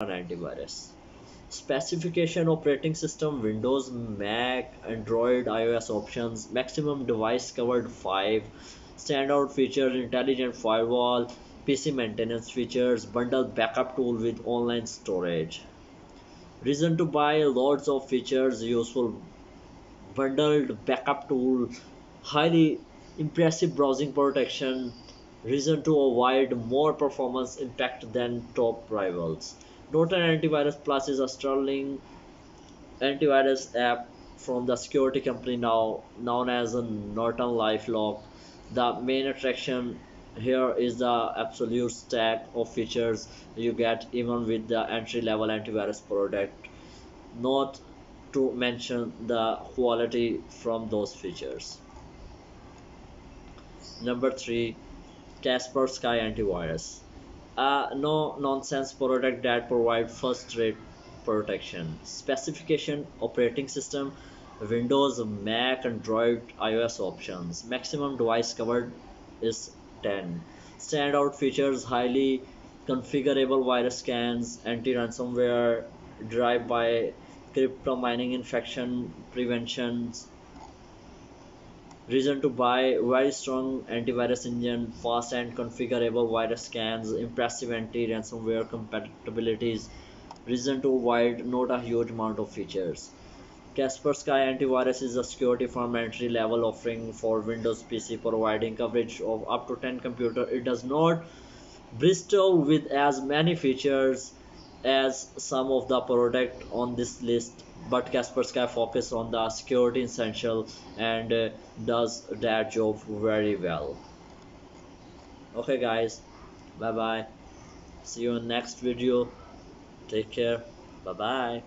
Antivirus. Specification: operating system Windows, Mac, Android, iOS options. Maximum device covered 5. Standout features: intelligent firewall, PC maintenance features, bundle backup tool with online storage. Reason to buy: loads of features, useful bundled backup tool, highly impressive browsing protection. Reason to avoid: more performance impact than top rivals. Norton Antivirus Plus is a sterling antivirus app from the security company now known as a Norton LifeLock. The main attraction here is the absolute stack of features you get even with the entry level antivirus product, not to mention the quality from those features. Number 3, Kaspersky Antivirus. A no nonsense product that provides first rate protection. Specification: operating system Windows, Mac, Android, iOS options. Maximum device covered is 10. Standout features: highly configurable virus scans, anti ransomware, drive by crypto mining, infection prevention. Reason to buy: very strong antivirus engine, fast and configurable virus scans, impressive anti-ransomware compatibilities. Reason to avoid: not a huge amount of features. Kaspersky Antivirus is a security firm entry level offering for Windows PC, providing coverage of up to 10 computers. It does not Bristol with as many features as some of the product on this list, but Kaspersky focuses on the security essential and does that job very well. Okay guys, bye bye. See you in next video. Take care. Bye bye.